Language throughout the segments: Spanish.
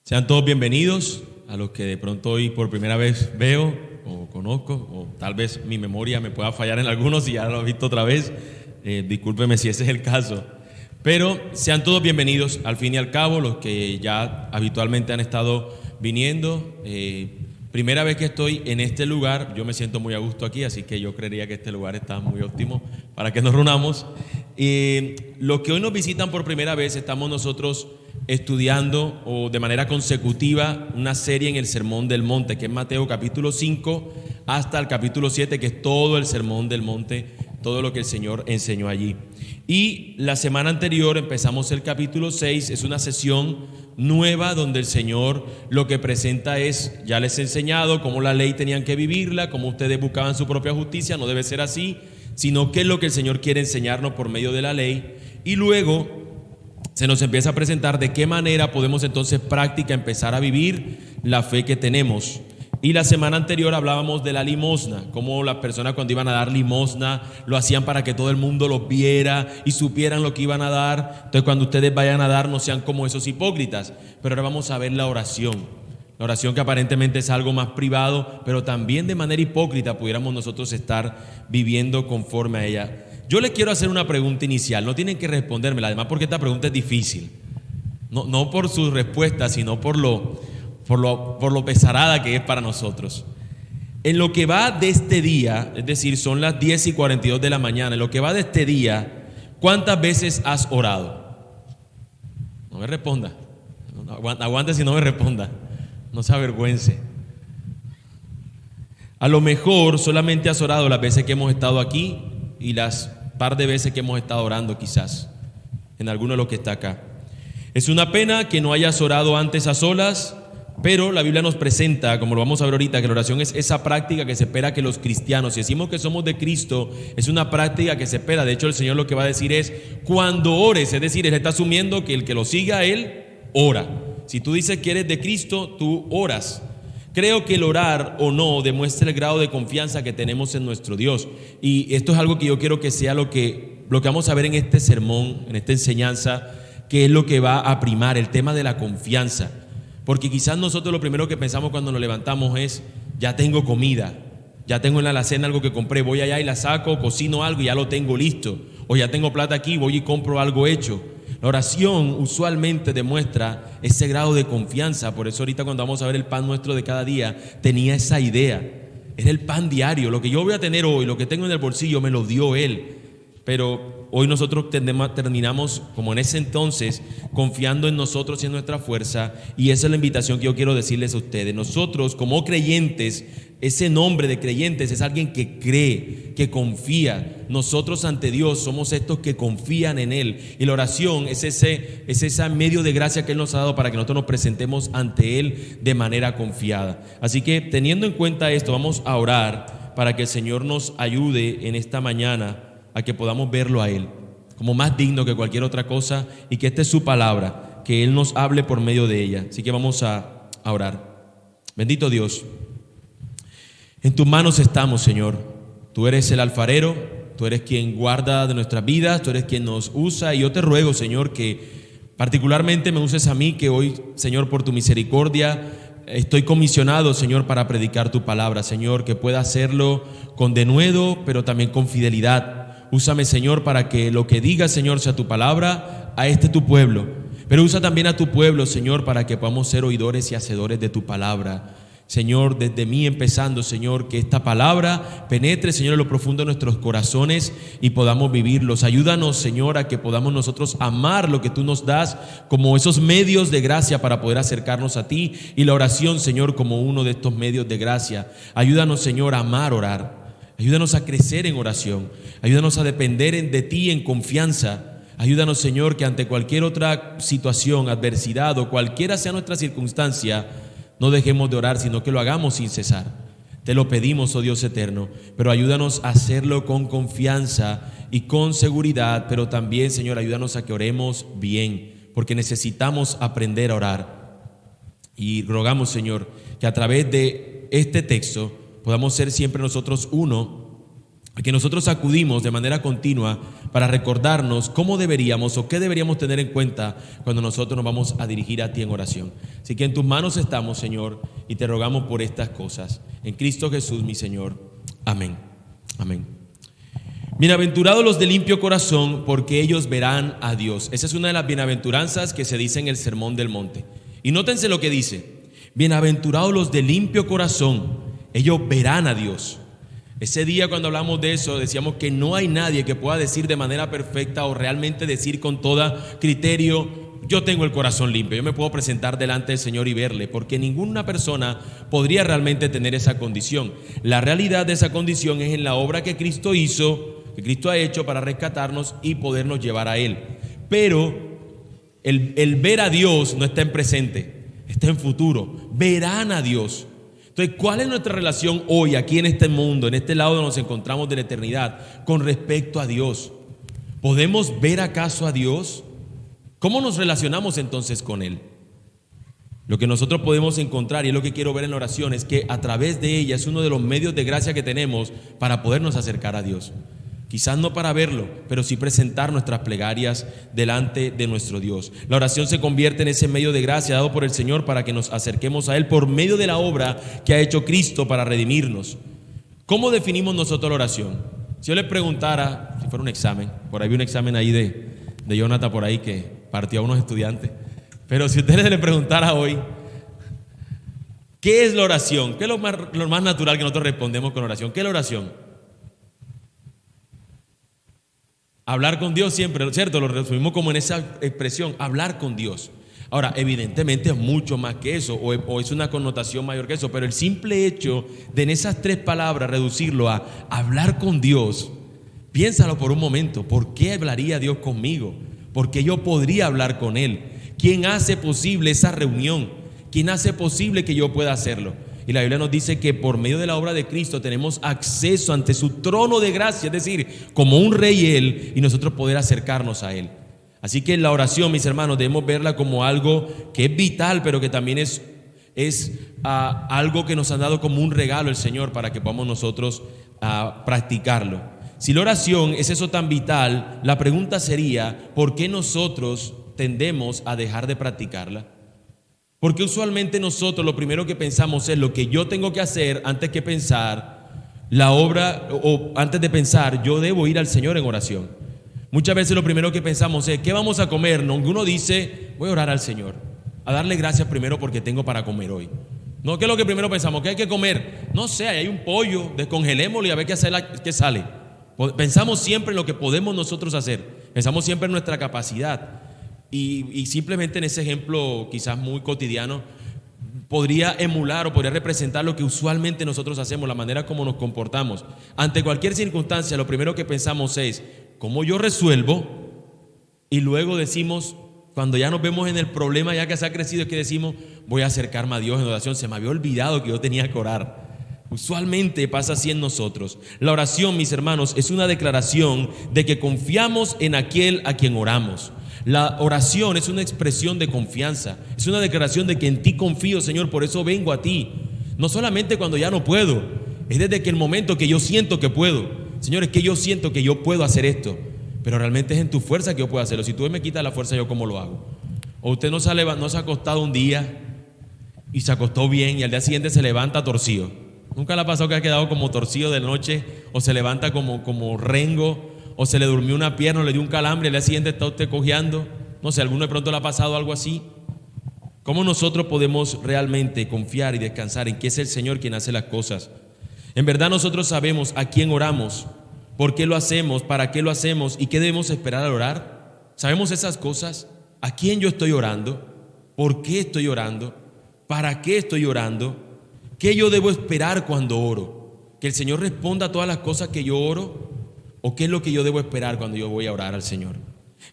Sean todos bienvenidos a los que de pronto hoy por primera vez veo o conozco, o tal vez mi memoria me pueda fallar en algunos y ya lo he visto otra vez. Discúlpeme si ese es el caso. Pero sean todos bienvenidos, al fin y al cabo, los que ya habitualmente han estado viniendo. Primera vez que estoy en este lugar, yo me siento muy a gusto aquí, así que yo creería que este lugar está muy óptimo para que nos reunamos. Los que hoy nos visitan por primera vez, estamos nosotros estudiando o de manera consecutiva una serie en el Sermón del Monte, que es Mateo capítulo 5 hasta el capítulo 7, que es todo el Sermón del Monte, todo lo que el Señor enseñó allí. Y la semana anterior empezamos el capítulo 6, es una sesión nueva donde el Señor lo que presenta es, ya les he enseñado cómo la ley tenían que vivirla, cómo ustedes buscaban su propia justicia, no debe ser así, sino qué es lo que el Señor quiere enseñarnos por medio de la ley. Y luego se nos empieza a presentar de qué manera podemos entonces empezar a vivir la fe que tenemos. Y la semana anterior hablábamos de la limosna, cómo las personas cuando iban a dar limosna lo hacían para que todo el mundo los viera y supieran lo que iban a dar. Entonces cuando ustedes vayan a dar no sean como esos hipócritas. Pero ahora vamos a ver la oración que aparentemente es algo más privado, pero también de manera hipócrita pudiéramos nosotros estar viviendo conforme a ella. Yo les quiero hacer una pregunta inicial, no tienen que respondérmela, además porque esta pregunta es difícil, no por su respuesta, sino por lo pesarada que es para nosotros. En lo que va de este día, es decir, son las 10:42 de la mañana, en lo que va de este día, ¿cuántas veces has orado? No me responda, aguante si no me responda, no se avergüence. A lo mejor solamente has orado las veces que hemos estado aquí y las par de veces que hemos estado orando quizás, en alguno de los que está acá. Es una pena que no hayas orado antes a solas, pero la Biblia nos presenta, como lo vamos a ver ahorita, que la oración es esa práctica que se espera que los cristianos, si decimos que somos de Cristo, es una práctica que se espera. De hecho, el Señor lo que va a decir es, cuando ores, es decir, Él está asumiendo que el que lo siga a Él, ora. Si tú dices que eres de Cristo, tú oras. Creo que el orar o no demuestra el grado de confianza que tenemos en nuestro Dios. Y esto es algo que yo quiero que sea lo que vamos a ver en este sermón, en esta enseñanza, que es lo que va a primar, el tema de la confianza. Porque quizás nosotros lo primero que pensamos cuando nos levantamos es, ya tengo comida, ya tengo en la alacena algo que compré, voy allá y la saco, cocino algo y ya lo tengo listo. O ya tengo plata aquí, voy y compro algo hecho. La oración usualmente demuestra ese grado de confianza. Por eso ahorita cuando vamos a ver el pan nuestro de cada día, tenía esa idea. Era el pan diario. Lo que yo voy a tener hoy, lo que tengo en el bolsillo, me lo dio Él. Pero hoy nosotros terminamos, como en ese entonces, confiando en nosotros y en nuestra fuerza. Y esa es la invitación que yo quiero decirles a ustedes. Nosotros, como creyentes, ese nombre de creyentes es alguien que cree, que confía. Nosotros ante Dios somos estos que confían en Él. Y la oración es ese medio de gracia que Él nos ha dado para que nosotros nos presentemos ante Él de manera confiada. Así que teniendo en cuenta esto, vamos a orar para que el Señor nos ayude en esta mañana a que podamos verlo a Él como más digno que cualquier otra cosa y que esta es su palabra, que Él nos hable por medio de ella. Así que vamos a orar. Bendito Dios, en tus manos estamos, Señor. Tú eres el alfarero, tú eres quien guarda de nuestras vidas, tú eres quien nos usa, y yo te ruego, Señor, que particularmente me uses a mí, que hoy, Señor, por tu misericordia estoy comisionado, Señor, para predicar tu palabra, Señor, que pueda hacerlo con denuedo, pero también con fidelidad. Úsame, Señor, para que lo que diga, Señor, sea tu palabra a tu pueblo. Pero usa también a tu pueblo, Señor, para que podamos ser oidores y hacedores de tu palabra. Señor, desde mí empezando, Señor, que esta palabra penetre, Señor, en lo profundo de nuestros corazones y podamos vivirlos. Ayúdanos, Señor, a que podamos nosotros amar lo que tú nos das como esos medios de gracia para poder acercarnos a ti, y la oración, Señor, como uno de estos medios de gracia. Ayúdanos, Señor, a amar orar. Ayúdanos a crecer en oración. Ayúdanos a depender de ti en confianza. Ayúdanos, Señor, que ante cualquier otra situación, adversidad o cualquiera sea nuestra circunstancia, no dejemos de orar, sino que lo hagamos sin cesar. Te lo pedimos, oh Dios eterno, pero ayúdanos a hacerlo con confianza y con seguridad, pero también, Señor, ayúdanos a que oremos bien, porque necesitamos aprender a orar. Y rogamos, Señor, que a través de este texto podamos ser siempre nosotros uno a que nosotros acudimos de manera continua para recordarnos cómo deberíamos o qué deberíamos tener en cuenta cuando nosotros nos vamos a dirigir a ti en oración. Así que en tus manos estamos, Señor, y te rogamos por estas cosas. En Cristo Jesús, mi Señor. Amén. Amén. Bienaventurados los de limpio corazón, porque ellos verán a Dios. Esa es una de las bienaventuranzas que se dice en el Sermón del Monte. Y nótense lo que dice: bienaventurados los de limpio corazón, ellos verán a Dios. Ese día, cuando hablamos de eso, decíamos que no hay nadie que pueda decir de manera perfecta o realmente decir con todo criterio: yo tengo el corazón limpio, yo me puedo presentar delante del Señor y verle, porque ninguna persona podría realmente tener esa condición. La realidad de esa condición es en la obra que Cristo hizo, que Cristo ha hecho para rescatarnos y podernos llevar a Él. Pero el ver a Dios no está en presente, está en futuro. Verán a Dios. Entonces, ¿cuál es nuestra relación hoy aquí en este mundo, en este lado donde nos encontramos de la eternidad, con respecto a Dios? ¿Podemos ver acaso a Dios? ¿Cómo nos relacionamos entonces con Él? Lo que nosotros podemos encontrar, y es lo que quiero ver en la oración, es que a través de ella es uno de los medios de gracia que tenemos para podernos acercar a Dios. Quizás no para verlo, pero sí presentar nuestras plegarias delante de nuestro Dios. La oración se convierte en ese medio de gracia dado por el Señor para que nos acerquemos a Él por medio de la obra que ha hecho Cristo para redimirnos. ¿Cómo definimos nosotros la oración? Si yo le preguntara, si fuera un examen, por ahí vi un examen ahí de Jonathan por ahí que partió a unos estudiantes, pero si usted le preguntara hoy, ¿qué es la oración? ¿Qué es lo más natural que nosotros respondemos con oración? ¿Qué es la oración? Hablar con Dios siempre, ¿cierto? Lo resumimos como en esa expresión, hablar con Dios. Ahora, evidentemente es mucho más que eso, o es una connotación mayor que eso, pero el simple hecho de en esas tres palabras reducirlo a hablar con Dios, piénsalo por un momento. ¿Por qué hablaría Dios conmigo? ¿Por qué yo podría hablar con Él? ¿Quién hace posible esa reunión? ¿Quién hace posible que yo pueda hacerlo? Y la Biblia nos dice que por medio de la obra de Cristo tenemos acceso ante su trono de gracia, es decir, como un rey Él, y nosotros poder acercarnos a Él. Así que la oración, mis hermanos, debemos verla como algo que es vital, pero que también es algo que nos ha dado como un regalo el Señor para que podamos nosotros practicarlo. Si la oración es eso tan vital, la pregunta sería: ¿por qué nosotros tendemos a dejar de practicarla? Porque usualmente nosotros lo primero que pensamos es lo que yo tengo que hacer antes que pensar la obra, o antes de pensar yo debo ir al Señor en oración. Muchas veces lo primero que pensamos es ¿qué vamos a comer? No, uno dice voy a orar al Señor, a darle gracias primero porque tengo para comer hoy. No, ¿qué es lo que primero pensamos? ¿Qué hay que comer? No sé, hay un pollo, descongelémoslo y a ver qué sale. Pensamos siempre en lo que podemos nosotros hacer, pensamos siempre en nuestra capacidad. Y simplemente en ese ejemplo quizás muy cotidiano podría emular o podría representar lo que usualmente nosotros hacemos, la manera como nos comportamos. Ante cualquier circunstancia, lo primero que pensamos es ¿cómo yo resuelvo? Y luego decimos, cuando ya nos vemos en el problema, ya que se ha crecido, es que decimos voy a acercarme a Dios en oración. Se me había olvidado que yo tenía que orar. Usualmente pasa así en nosotros. La oración, mis hermanos, es una declaración de que confiamos en aquel a quien oramos. La oración es una expresión de confianza, es una declaración de que en ti confío, Señor, por eso vengo a ti. No solamente cuando ya no puedo, es desde que el momento que yo siento que puedo. Señor, es que yo siento que yo puedo hacer esto, pero realmente es en tu fuerza que yo puedo hacerlo. Si tú me quitas la fuerza, ¿yo cómo lo hago? O usted no se ha acostado un día y se acostó bien y al día siguiente se levanta torcido. ¿Nunca le ha pasado que ha quedado como torcido de noche o se levanta como rengo? O se le durmió una pierna o le dio un calambre y al día siguiente está usted cojeando. No sé, ¿alguno de pronto le ha pasado algo así? ¿Cómo nosotros podemos realmente confiar y descansar en que es el Señor quien hace las cosas? En verdad nosotros sabemos a quién oramos, por qué lo hacemos, para qué lo hacemos y qué debemos esperar al orar. ¿Sabemos esas cosas? ¿A quién yo estoy orando? ¿Por qué estoy orando? ¿Para qué estoy orando? ¿Qué yo debo esperar cuando oro? ¿Que el Señor responda a todas las cosas que yo oro? ¿O qué es lo que yo debo esperar cuando yo voy a orar al Señor?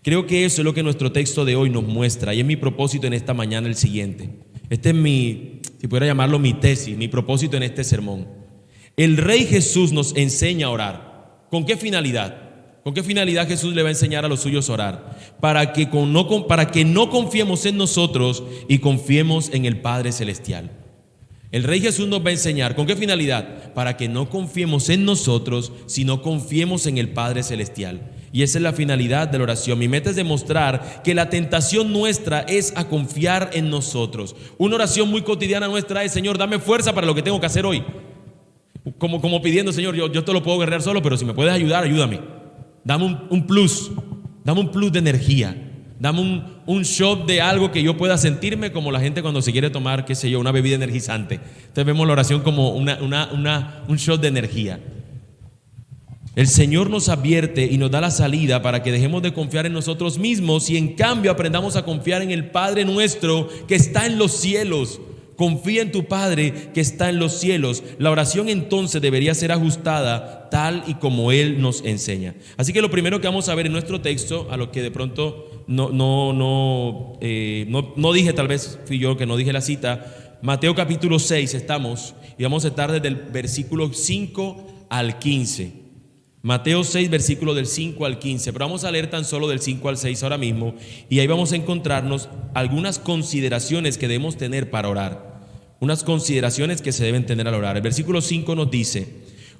Creo que eso es lo que nuestro texto de hoy nos muestra, y es mi propósito en esta mañana el siguiente. Este es si pudiera llamarlo mi tesis, mi propósito en este sermón. El Rey Jesús nos enseña a orar. ¿Con qué finalidad? ¿Con qué finalidad Jesús le va a enseñar a los suyos a orar? Para que no confiemos en nosotros y confiemos en el Padre Celestial. El Rey Jesús nos va a enseñar. ¿Con qué finalidad? Para que no confiemos en nosotros, sino confiemos en el Padre Celestial. Y esa es la finalidad de la oración. Mi meta es demostrar que la tentación nuestra es a confiar en nosotros. Una oración muy cotidiana nuestra es: Señor, dame fuerza para lo que tengo que hacer hoy. Como pidiendo: Señor, yo te lo puedo guerrear solo, pero si me puedes ayudar, ayúdame. Dame un plus de energía. Dame un shot de algo que yo pueda sentirme como la gente cuando se quiere tomar, qué sé yo, una bebida energizante. Entonces vemos la oración como un shot de energía. El Señor nos advierte y nos da la salida para que dejemos de confiar en nosotros mismos y en cambio aprendamos a confiar en el Padre nuestro que está en los cielos. Confía en tu Padre que está en los cielos. La oración entonces debería ser ajustada tal y como Él nos enseña. Así que lo primero que vamos a ver en nuestro texto, a lo que de pronto no dije, tal vez fui yo que no dije la cita, Mateo capítulo 6 estamos, y vamos a estar desde el versículo 5 al 15. Mateo 6, versículo del 5 al 15, pero vamos a leer tan solo del 5 al 6 ahora mismo, y ahí vamos a encontrarnos algunas consideraciones que debemos tener para orar, unas consideraciones que se deben tener al orar. El versículo 5 nos dice: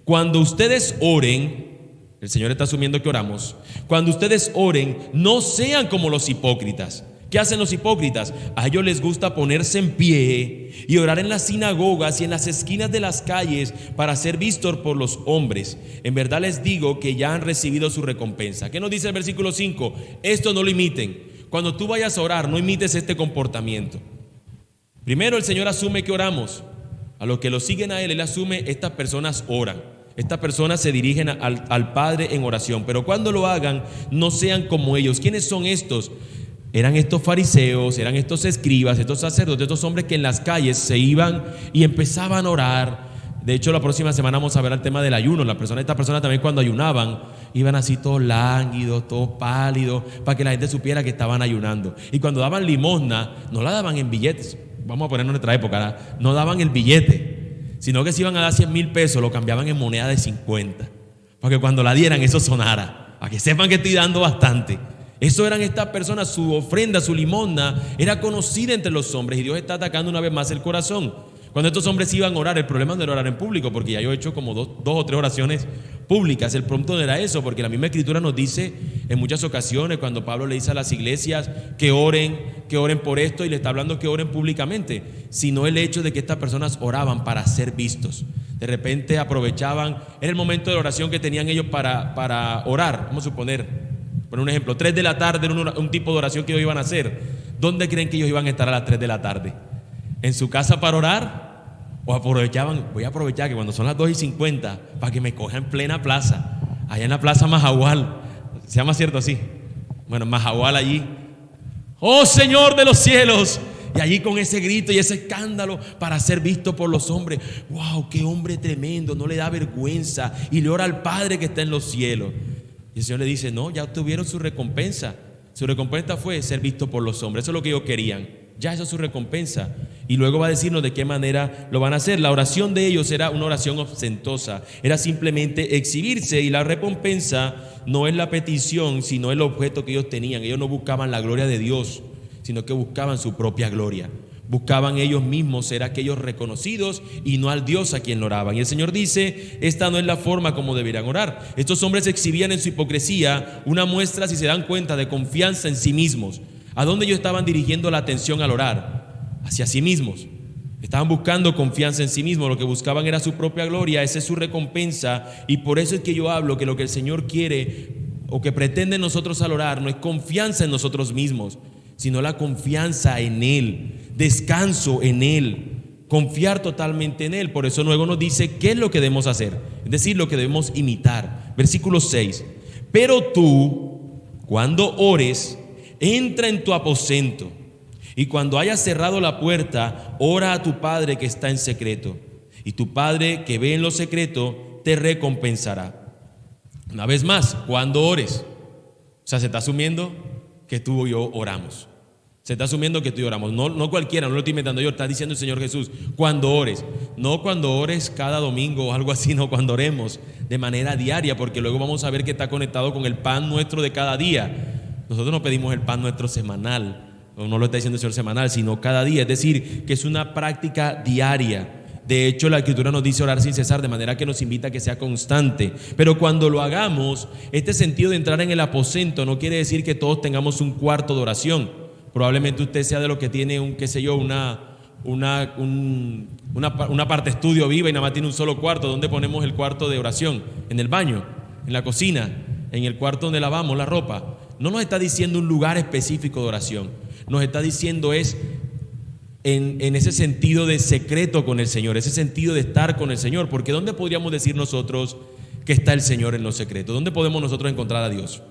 cuando ustedes oren, el Señor está asumiendo que oramos, cuando ustedes oren, no sean como los hipócritas. ¿Qué hacen los hipócritas? A ellos les gusta ponerse en pie y orar en las sinagogas y en las esquinas de las calles para ser vistos por los hombres. En verdad les digo que ya han recibido su recompensa. ¿Qué nos dice el versículo 5? Esto no lo imiten. Cuando tú vayas a orar, no imites este comportamiento. Primero, el Señor asume que oramos. A los que lo siguen a Él asume: estas personas oran. Estas personas se dirigen al Padre en oración. Pero cuando lo hagan, no sean como ellos. ¿Quiénes son estos? Eran estos fariseos, eran estos escribas, estos sacerdotes, estos hombres que en las calles se iban y empezaban a orar. De hecho, la próxima semana vamos a ver el tema del ayuno. Estas personas también, cuando ayunaban, iban así todos lánguidos, todos pálidos, para que la gente supiera que estaban ayunando. Y cuando daban limosna, no la daban en billetes. Vamos a ponernos en nuestra época, no daban el billete, sino que si iban a dar 100,000 pesos, lo cambiaban en moneda de 50, para que cuando la dieran eso sonara, para que sepan que estoy dando bastante. Eso eran estas personas. Su ofrenda, su limosna era conocida entre los hombres, y Dios está atacando una vez más el corazón. Cuando estos hombres iban a orar, el problema no era orar en público, porque ya yo he hecho como dos o tres oraciones públicas. El punto no era eso, porque la misma Escritura nos dice en muchas ocasiones, cuando Pablo le dice a las iglesias que oren por esto, y le está hablando que oren públicamente, sino el hecho de que estas personas oraban para ser vistos. De repente aprovechaban, era el momento de la oración que tenían ellos para orar. Vamos a poner un ejemplo: 3 de la tarde era un tipo de oración que ellos iban a hacer. ¿Dónde creen que ellos iban a estar a las 3 de la tarde? ¿En su casa para orar? ¿O aprovechaban? Voy a aprovechar que cuando son las 2:50 para que me coja en plena plaza, allá en la plaza Majagual, se llama cierto así, bueno, Majagual allí, ¡oh Señor de los cielos! Y allí con ese grito y ese escándalo para ser visto por los hombres. ¡Wow! ¡Qué hombre tremendo! No le da vergüenza y le ora al Padre que está en los cielos. Y el Señor le dice: no, ya obtuvieron su recompensa. Su recompensa fue ser visto por los hombres. Eso es lo que ellos querían. Ya esa es su recompensa. Y luego va a decirnos de qué manera lo van a hacer. La oración de ellos era una oración ostentosa. Era simplemente exhibirse, y la recompensa no es la petición, sino el objeto que ellos tenían. Ellos no buscaban la gloria de Dios, sino que buscaban su propia gloria. Buscaban ellos mismos ser aquellos reconocidos y no al Dios a quien oraban. Y el Señor dice: esta no es la forma como deberían orar. Estos hombres exhibían en su hipocresía una muestra, si se dan cuenta, de confianza en sí mismos. ¿A dónde ellos estaban dirigiendo la atención al orar? Hacia sí mismos. Estaban buscando confianza en sí mismos. Lo que buscaban era su propia gloria. Esa es su recompensa. Y por eso es que yo hablo que lo que el Señor quiere o que pretende nosotros al orar no es confianza en nosotros mismos, sino la confianza en Él, descanso en Él, confiar totalmente en Él. Por eso luego nos dice qué es lo que debemos hacer, es decir, lo que debemos imitar. Versículo 6: pero tú, cuando ores, entra en tu aposento, y cuando hayas cerrado la puerta, ora a tu Padre que está en secreto, y tu Padre que ve en lo secreto te recompensará. Una vez más, cuando ores, o sea, se está asumiendo que tú y yo oramos. Se está asumiendo que tú y yo oramos. No cualquiera, no lo estoy inventando yo, está diciendo el Señor Jesús. Cuando ores, no cuando ores cada domingo o algo así, no, cuando oremos de manera diaria, porque luego vamos a ver que está conectado con el pan nuestro de cada día. Nosotros no pedimos el pan nuestro semanal, no lo está diciendo el Señor semanal, sino cada día. Es decir, que es una práctica diaria. De hecho, la Escritura nos dice orar sin cesar, de manera que nos invita a que sea constante. Pero cuando lo hagamos, este sentido de entrar en el aposento no quiere decir que todos tengamos un cuarto de oración. Probablemente usted sea de los que tiene una parte estudio viva y nada más tiene un solo cuarto. ¿Dónde ponemos el cuarto de oración? En el baño, en la cocina, en el cuarto donde lavamos la ropa. No nos está diciendo un lugar específico de oración. Nos está diciendo es en ese sentido de secreto con el Señor, ese sentido de estar con el Señor. Porque ¿dónde podríamos decir nosotros que está el Señor en lo secreto? ¿Dónde podemos nosotros encontrar a Dios?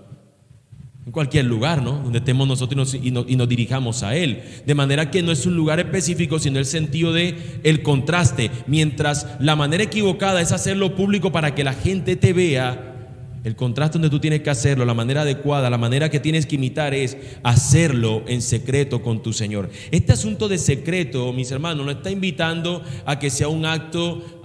En cualquier lugar, ¿no? Donde estemos nosotros y nos dirijamos a Él. De manera que no es un lugar específico, sino el sentido de el contraste. Mientras la manera equivocada es hacerlo público para que la gente te vea, el contraste donde tú tienes que hacerlo, la manera adecuada, la manera que tienes que imitar es hacerlo en secreto con tu Señor. Este asunto de secreto, mis hermanos, nos está invitando a que sea un acto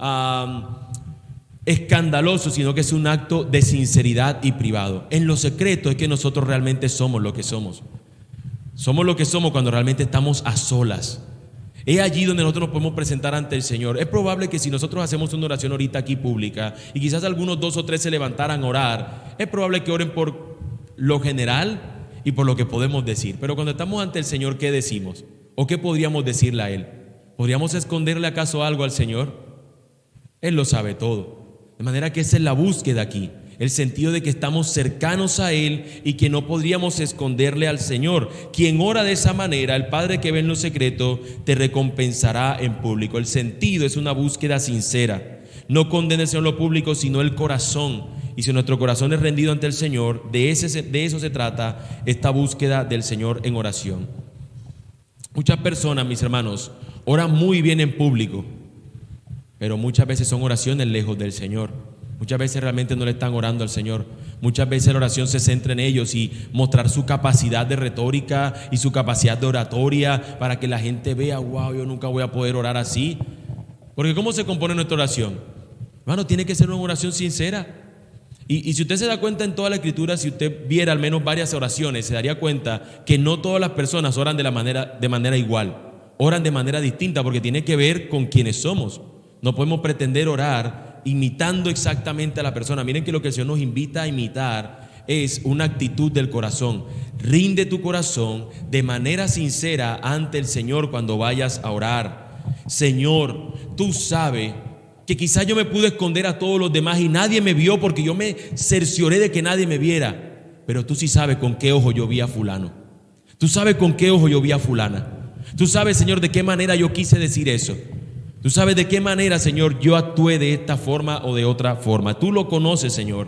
escandaloso, sino que es un acto de sinceridad y privado. En lo secreto es que nosotros realmente somos lo que somos. Somos lo que somos cuando realmente estamos a solas. Es allí donde nosotros nos podemos presentar ante el Señor. Es probable que si nosotros hacemos una oración ahorita aquí pública y quizás algunos 2 o 3 se levantaran a orar, es probable que oren por lo general y por lo que podemos decir. Pero cuando estamos ante el Señor, ¿qué decimos? ¿O qué podríamos decirle a Él? ¿Podríamos esconderle acaso algo al Señor? Él lo sabe todo. De manera que esa es la búsqueda aquí. El sentido de que estamos cercanos a Él y que no podríamos esconderle al Señor. Quien ora de esa manera, el Padre que ve en lo secreto, te recompensará en público. El sentido es una búsqueda sincera. No condenes en lo público, sino el corazón. Y si nuestro corazón es rendido ante el Señor, de eso se trata esta búsqueda del Señor en oración. Muchas personas, mis hermanos, oran muy bien en público, pero muchas veces son oraciones lejos del Señor. Muchas veces realmente no le están orando al Señor. Muchas veces la oración se centra en ellos y mostrar su capacidad de retórica y su capacidad de oratoria para que la gente vea, wow, yo nunca voy a poder orar así. Porque ¿cómo se compone nuestra oración? Hermano, tiene que ser una oración sincera. Y si usted se da cuenta en toda la Escritura, si usted viera al menos varias oraciones, se daría cuenta que no todas las personas oran de manera igual. Oran de manera distinta porque tiene que ver con quienes somos. No podemos pretender orar imitando exactamente a la persona. Miren que lo que el Señor nos invita a imitar es una actitud del corazón. Rinde tu corazón de manera sincera ante el Señor cuando vayas a orar. Señor, tú sabes que quizás yo me pude esconder a todos los demás y nadie me vio porque yo me cercioré de que nadie me viera. Pero tú sí sabes con qué ojo yo vi a fulano. Tú sabes con qué ojo yo vi a fulana. Tú sabes, Señor, de qué manera yo quise decir eso. Tú sabes de qué manera, Señor, yo actué de esta forma o de otra forma. Tú lo conoces, Señor.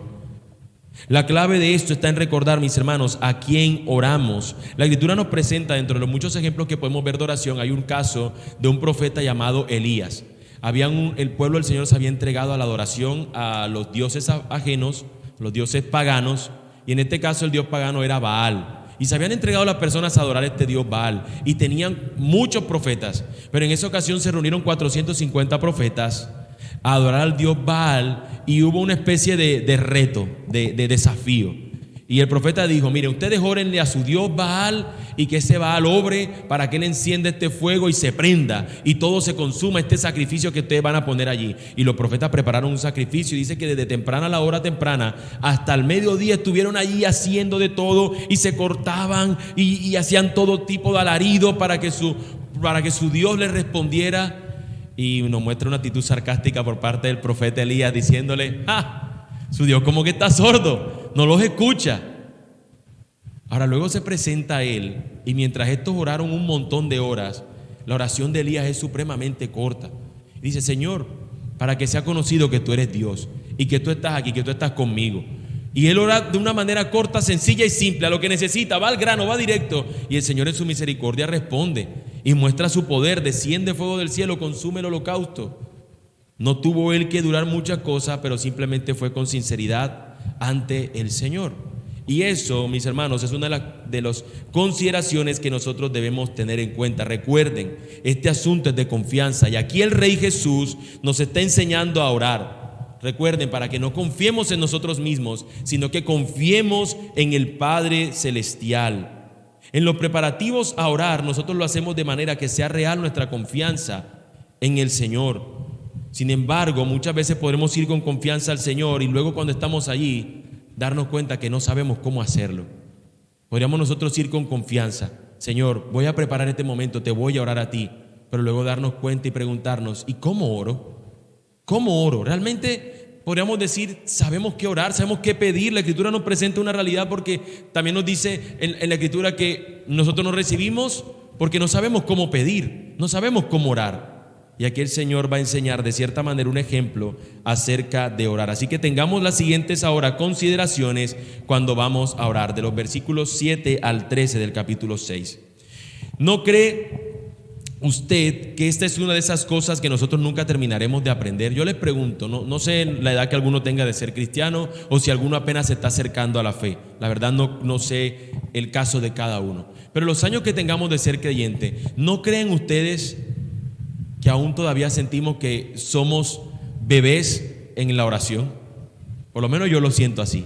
La clave de esto está en recordar, mis hermanos, a quién oramos. La Escritura nos presenta, dentro de los muchos ejemplos que podemos ver de oración, hay un caso de un profeta llamado Elías. El pueblo del Señor se había entregado a la adoración a los dioses ajenos, los dioses paganos, y en este caso el dios pagano era Baal. Y se habían entregado las personas a adorar a este dios Baal. Y tenían muchos profetas. Pero en esa ocasión se reunieron 450 profetas a adorar al dios Baal. Y hubo una especie de reto, de desafío. Y el profeta dijo, mire, ustedes órenle a su dios Baal y que ese Baal obre para que él encienda este fuego y se prenda y todo se consuma, este sacrificio que ustedes van a poner allí. Y los profetas prepararon un sacrificio y dice que desde temprana, a la hora temprana hasta el mediodía estuvieron allí haciendo de todo y se cortaban y hacían todo tipo de alarido para que su Dios les respondiera. Y nos muestra una actitud sarcástica por parte del profeta Elías diciéndole, su Dios como que está sordo, no los escucha. Ahora luego se presenta a él y mientras estos oraron un montón de horas, la oración de Elías es supremamente corta. Dice, Señor, para que sea conocido que tú eres Dios y que tú estás aquí, que tú estás conmigo. Y él ora de una manera corta, sencilla y simple, a lo que necesita, va al grano, va directo. Y el Señor en su misericordia responde y muestra su poder, desciende fuego del cielo, consume el holocausto. No tuvo él que durar muchas cosas, pero simplemente fue con sinceridad ante el Señor. Y eso, mis hermanos, es una de las consideraciones que nosotros debemos tener en cuenta. Recuerden, este asunto es de confianza y aquí el Rey Jesús nos está enseñando a orar. Recuerden, para que no confiemos en nosotros mismos, sino que confiemos en el Padre Celestial. En los preparativos a orar, nosotros lo hacemos de manera que sea real nuestra confianza en el Señor. Sin embargo, muchas veces podremos ir con confianza al Señor y luego cuando estamos allí, darnos cuenta que no sabemos cómo hacerlo. Podríamos nosotros ir con confianza: Señor, voy a preparar este momento, te voy a orar a ti, pero luego darnos cuenta y preguntarnos: ¿y cómo oro? ¿Cómo oro? Realmente podríamos decir, sabemos qué orar, sabemos qué pedir. La Escritura nos presenta una realidad porque también nos dice en la Escritura que nosotros no recibimos porque no sabemos cómo pedir, no sabemos cómo orar. Y aquí el Señor va a enseñar de cierta manera un ejemplo acerca de orar. Así que tengamos las siguientes ahora consideraciones cuando vamos a orar, de los versículos 7 al 13 del capítulo 6. ¿No cree usted que esta es una de esas cosas que nosotros nunca terminaremos de aprender? Yo les pregunto, no sé la edad que alguno tenga de ser cristiano o si alguno apenas se está acercando a la fe. La verdad no sé el caso de cada uno. Pero los años que tengamos de ser creyente, ¿no creen ustedes que aún todavía sentimos que somos bebés en la oración? Por lo menos yo lo siento así,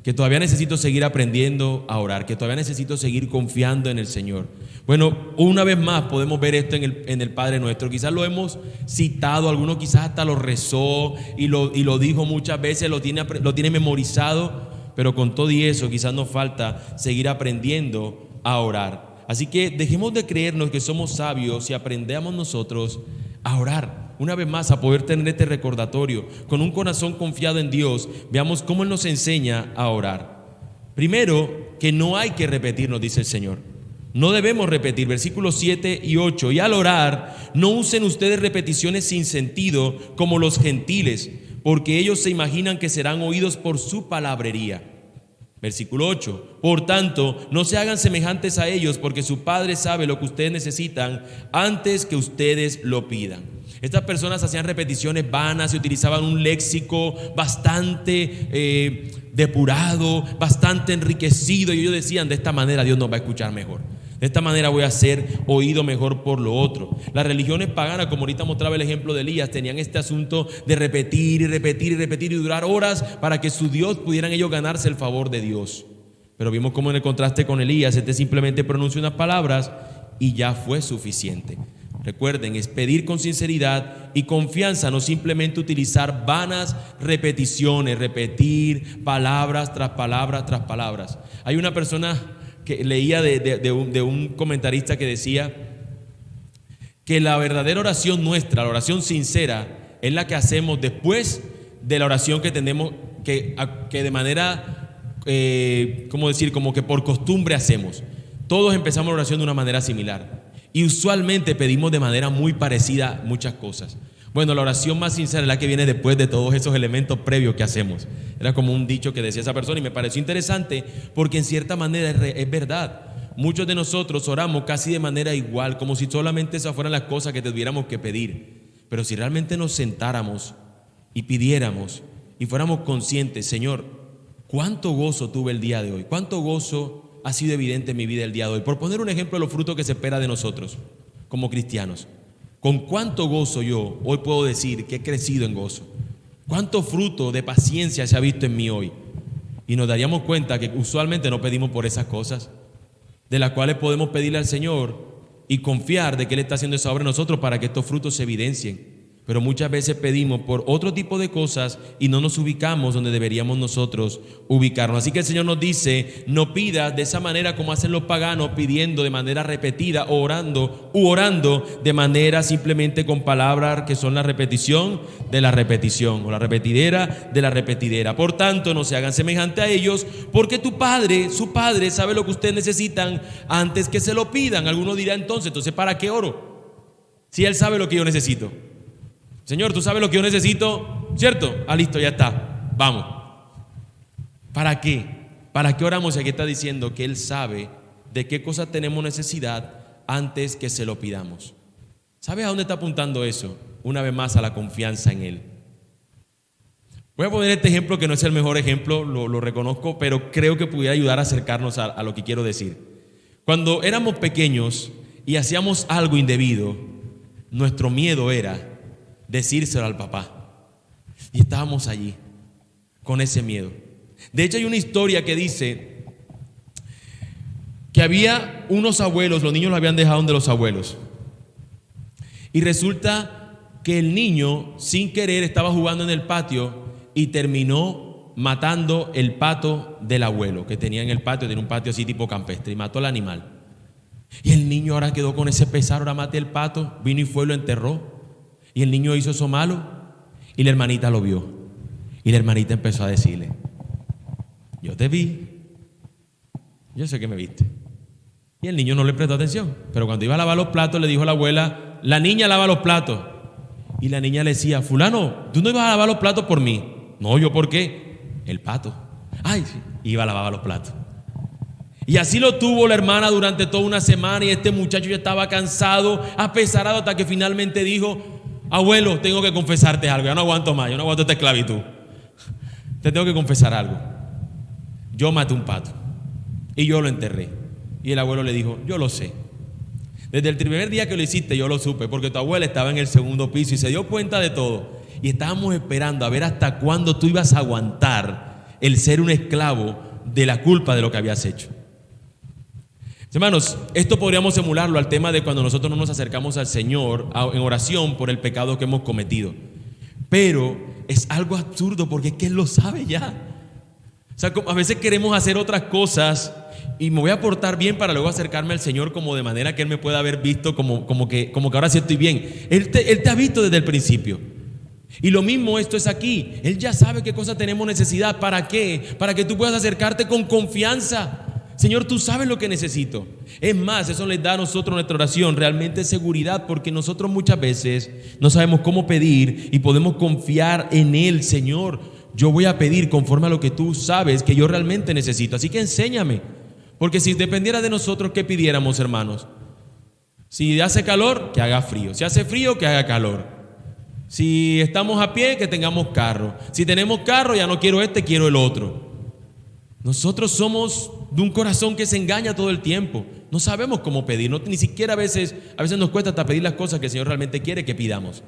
que todavía necesito seguir aprendiendo a orar, que todavía necesito seguir confiando en el Señor. Bueno, una vez más podemos ver esto en el Padre Nuestro. Quizás lo hemos citado, alguno quizás hasta lo rezó y lo dijo muchas veces, lo tiene memorizado, pero con todo y eso quizás nos falta seguir aprendiendo a orar. Así que dejemos de creernos que somos sabios y aprendamos nosotros a orar. Una vez más, a poder tener este recordatorio, con un corazón confiado en Dios, veamos cómo Él nos enseña a orar. Primero, que no hay que repetir, nos dice el Señor. No debemos repetir, versículos 7 y 8. Y al orar, no usen ustedes repeticiones sin sentido como los gentiles, porque ellos se imaginan que serán oídos por su palabrería. Versículo 8. Por tanto, no se hagan semejantes a ellos, porque su Padre sabe lo que ustedes necesitan antes que ustedes lo pidan. Estas personas hacían repeticiones vanas y utilizaban un léxico bastante depurado, bastante enriquecido, y ellos decían: de esta manera Dios nos va a escuchar mejor. De esta manera voy a ser oído mejor por lo otro. Las religiones paganas, como ahorita mostraba el ejemplo de Elías, tenían este asunto de repetir y repetir y repetir y durar horas para que su Dios pudieran ellos ganarse el favor de Dios. Pero vimos cómo en el contraste con Elías, simplemente pronuncia unas palabras y ya fue suficiente. Recuerden, es pedir con sinceridad y confianza, no simplemente utilizar vanas repeticiones, repetir palabras tras palabras tras palabras. Hay una persona que leía de un comentarista que decía que la verdadera oración nuestra, la oración sincera, es la que hacemos después de la oración que tenemos, que de manera, ¿cómo decir? Como que por costumbre hacemos. Todos empezamos la oración de una manera similar y usualmente pedimos de manera muy parecida muchas cosas. Bueno, la oración más sincera es la que viene después de todos esos elementos previos que hacemos. Era como un dicho que decía esa persona y me pareció interesante porque en cierta manera es verdad. Muchos de nosotros oramos casi de manera igual, como si solamente esas fueran las cosas que tuviéramos que pedir. Pero si realmente nos sentáramos y pidiéramos y fuéramos conscientes: Señor, ¿cuánto gozo tuve el día de hoy? ¿Cuánto gozo ha sido evidente en mi vida el día de hoy? Por poner un ejemplo de los frutos que se espera de nosotros como cristianos. ¿Con cuánto gozo yo hoy puedo decir que he crecido en gozo? ¿Cuánto fruto de paciencia se ha visto en mí hoy? Y nos daríamos cuenta que usualmente no pedimos por esas cosas, de las cuales podemos pedirle al Señor y confiar de que Él está haciendo esa obra en nosotros para que estos frutos se evidencien. Pero muchas veces pedimos por otro tipo de cosas y no nos ubicamos donde deberíamos nosotros ubicarnos. Así que el Señor nos dice: no pidas de esa manera como hacen los paganos, pidiendo de manera repetida o orando de manera simplemente con palabras que son la repetición de la repetición o la repetidera de la repetidera. Por tanto, no se hagan semejante a ellos, porque su Padre sabe lo que ustedes necesitan antes que se lo pidan. Alguno dirá entonces, ¿para qué oro? Si Él sabe lo que yo necesito. Señor, tú sabes lo que yo necesito, ¿cierto? Listo, ya está, vamos. ¿Para qué? ¿Para qué oramos? Y aquí está diciendo que Él sabe de qué cosas tenemos necesidad antes que se lo pidamos. ¿Sabes a dónde está apuntando eso? Una vez más, a la confianza en Él. Voy a poner este ejemplo que no es el mejor ejemplo, lo reconozco, pero creo que pudiera ayudar a acercarnos a lo que quiero decir. Cuando éramos pequeños y hacíamos algo indebido, nuestro miedo era decírselo al papá. Y estábamos allí con ese miedo. De hecho, hay una historia que dice que había unos abuelos, los niños los habían dejado donde los abuelos. Y resulta que el niño sin querer estaba jugando en el patio y terminó matando el pato del abuelo que tenía en el patio. Tenía un patio así tipo campestre y mató al animal. Y el niño ahora quedó con ese pesar, ahora maté el pato, vino y fue, lo enterró. Y el niño hizo eso malo y la hermanita lo vio. Y la hermanita empezó a decirle: yo te vi, yo sé que me viste. Y el niño no le prestó atención, pero cuando iba a lavar los platos le dijo a la abuela: la niña lava los platos. Y la niña le decía: fulano, ¿tú no ibas a lavar los platos por mí? No, ¿yo por qué? El pato. Ay, sí, iba a lavar los platos. Y así lo tuvo la hermana durante toda una semana, y este muchacho ya estaba cansado, apesarado, hasta que finalmente dijo: abuelo, tengo que confesarte algo, ya no aguanto más, yo no aguanto esta esclavitud. Te tengo que confesar algo. Yo maté un pato y yo lo enterré. Y el abuelo le dijo: yo lo sé. Desde el primer día que lo hiciste yo lo supe, porque tu abuela estaba en el segundo piso y se dio cuenta de todo. Y estábamos esperando a ver hasta cuándo tú ibas a aguantar el ser un esclavo de la culpa de lo que habías hecho. Hermanos, esto podríamos emularlo al tema de cuando nosotros no nos acercamos al Señor en oración por el pecado que hemos cometido. Pero es algo absurdo, porque es que Él lo sabe ya. O sea, a veces queremos hacer otras cosas y me voy a portar bien para luego acercarme al Señor, como de manera que Él me pueda haber visto como que ahora sí estoy bien. Él te ha visto desde el principio. Y lo mismo esto es aquí. Él ya sabe qué cosas tenemos necesidad. ¿Para qué? Para que tú puedas acercarte con confianza. Señor, tú sabes lo que necesito. Es más, eso les da a nosotros nuestra oración realmente seguridad, porque nosotros muchas veces no sabemos cómo pedir y podemos confiar en Él. Señor, yo voy a pedir conforme a lo que tú sabes que yo realmente necesito. Así que enséñame. Porque si dependiera de nosotros, ¿qué pidiéramos, hermanos? Si hace calor, que haga frío. Si hace frío, que haga calor. Si estamos a pie, que tengamos carro. Si tenemos carro, ya no quiero este, quiero el otro. Nosotros somos de un corazón que se engaña todo el tiempo. No sabemos cómo pedir. Ni siquiera a veces nos cuesta hasta pedir las cosas que el Señor realmente quiere que pidamos.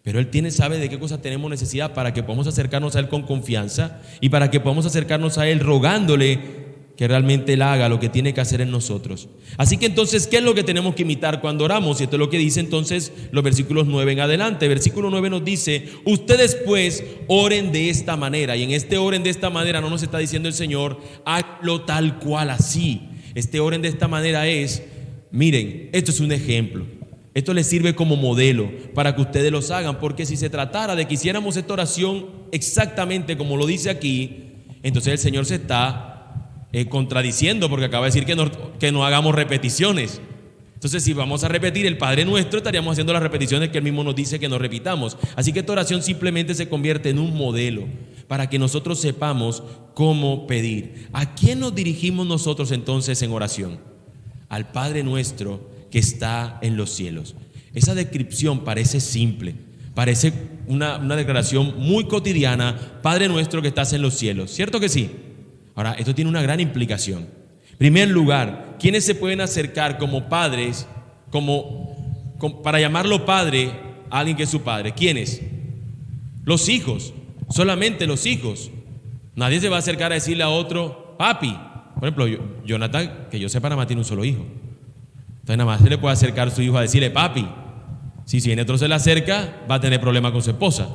Pero Él sabe de qué cosas tenemos necesidad para que podamos acercarnos a Él con confianza y para que podamos acercarnos a Él rogándole que realmente Él haga lo que tiene que hacer en nosotros. Así que entonces, ¿qué es lo que tenemos que imitar cuando oramos? Y esto es lo que dice entonces los versículos 9 en adelante. Versículo 9 nos dice: ustedes pues oren de esta manera. Y en este oren de esta manera no nos está diciendo el Señor: hazlo tal cual así. Este oren de esta manera es: miren, esto es un ejemplo. Esto les sirve como modelo para que ustedes los hagan. Porque si se tratara de que hiciéramos esta oración exactamente como lo dice aquí, entonces el Señor se está contradiciendo, porque acaba de decir que no hagamos repeticiones. Entonces, si vamos a repetir el Padre Nuestro, estaríamos haciendo las repeticiones que Él mismo nos dice que no repitamos. Así que esta oración simplemente se convierte en un modelo para que nosotros sepamos cómo pedir. ¿A quién nos dirigimos nosotros entonces en oración? Al Padre Nuestro que está en los cielos. Esa descripción parece simple, parece una declaración muy cotidiana: Padre Nuestro que estás en los cielos. ¿Cierto que sí? Ahora, esto tiene una gran implicación. En primer lugar, ¿quiénes se pueden acercar como padres, para llamarlo padre a alguien que es su padre? ¿Quiénes? Los hijos, solamente los hijos. Nadie se va a acercar a decirle a otro: papi. Por ejemplo, Jonathan, que yo sepa, nada más tiene un solo hijo. Entonces nada más se le puede acercar a su hijo a decirle: papi. Si viene otro se le acerca, va a tener problemas con su esposa.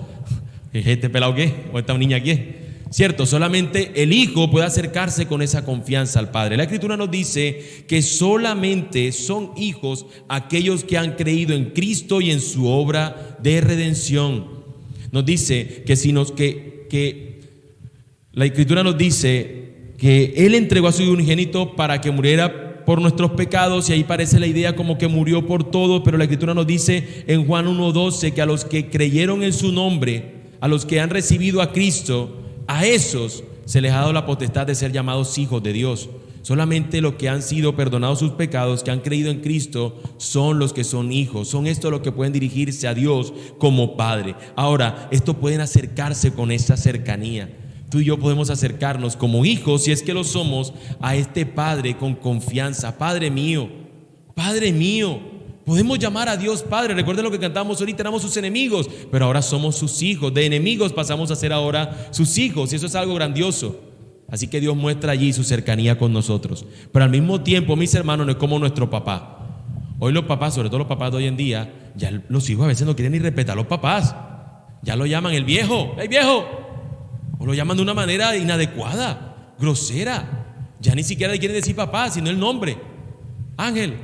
¿Es este pelado qué? ¿O esta niña qué? Cierto, solamente el hijo puede acercarse con esa confianza al Padre. La Escritura nos dice que solamente son hijos aquellos que han creído en Cristo y en su obra de redención. Nos dice que la Escritura nos dice que Él entregó a su Hijo unigénito para que muriera por nuestros pecados, y ahí parece la idea como que murió por todos, pero la Escritura nos dice en Juan 1:12 que a los que creyeron en su nombre, a los que han recibido a Cristo, a esos se les ha dado la potestad de ser llamados hijos de Dios. Solamente los que han sido perdonados sus pecados, que han creído en Cristo, son los que son hijos. Son estos los que pueden dirigirse a Dios como Padre. Ahora, estos pueden acercarse con esa cercanía. Tú y yo podemos acercarnos como hijos, si es que lo somos, a este Padre con confianza. Padre mío, Padre mío. Podemos llamar a Dios Padre. Recuerden lo que cantamos ahorita: éramos sus enemigos, pero ahora somos sus hijos. De enemigos pasamos a ser ahora sus hijos, y eso es algo grandioso. Así que Dios muestra allí su cercanía con nosotros. Pero al mismo tiempo, mis hermanos, no es como nuestro papá. Hoy los papás, sobre todo los papás de hoy en día, ya los hijos a veces no quieren ni respetar a los papás. Ya lo llaman el viejo, ¡hey viejo! O lo llaman de una manera inadecuada, grosera. Ya ni siquiera le quieren decir papá, sino el nombre. Ángel.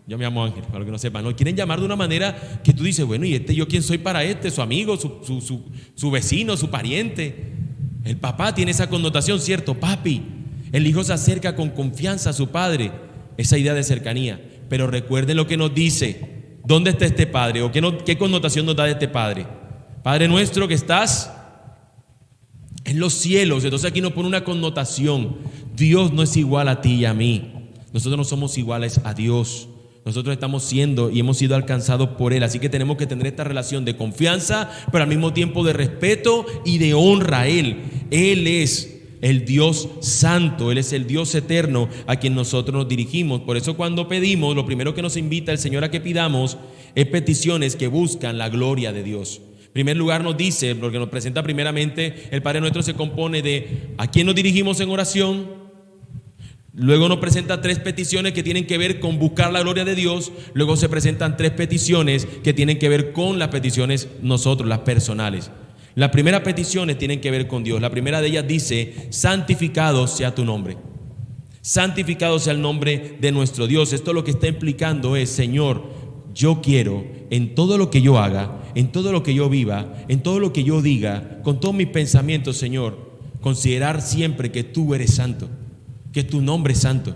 Yo me llamo Ángel, para los que no sepan. No quieren llamar de una manera que tú dices, bueno, ¿y yo quién soy para este? Su amigo, su vecino, su pariente. El papá tiene esa connotación, ¿cierto? Papi. El hijo se acerca con confianza a su padre. Esa idea de cercanía. Pero recuerden lo que nos dice. ¿Dónde está este padre? ¿O qué connotación nos da de este padre? Padre nuestro que estás en los cielos. Entonces aquí nos pone una connotación. Dios no es igual a ti y a mí. Nosotros no somos iguales a Dios. Nosotros estamos siendo y hemos sido alcanzados por Él. Así que tenemos que tener esta relación de confianza, pero al mismo tiempo de respeto y de honra a Él. Él es el Dios santo, Él es el Dios eterno a quien nosotros nos dirigimos. Por eso cuando pedimos, lo primero que nos invita el Señor a que pidamos es peticiones que buscan la gloria de Dios. En primer lugar nos dice, porque nos presenta primeramente, el Padre Nuestro se compone de ¿a quién nos dirigimos en oración? Luego nos presenta 3 peticiones que tienen que ver con buscar la gloria de Dios. Luego se presentan 3 peticiones que tienen que ver con las peticiones nosotros, las personales. Las primeras peticiones tienen que ver con Dios. La primera de ellas dice, santificado sea tu nombre. Santificado sea el nombre de nuestro Dios. Esto lo que está implicando es, Señor, yo quiero en todo lo que yo haga, en todo lo que yo viva, en todo lo que yo diga, con todos mis pensamientos, Señor, considerar siempre que tú eres santo, que tu nombre es santo.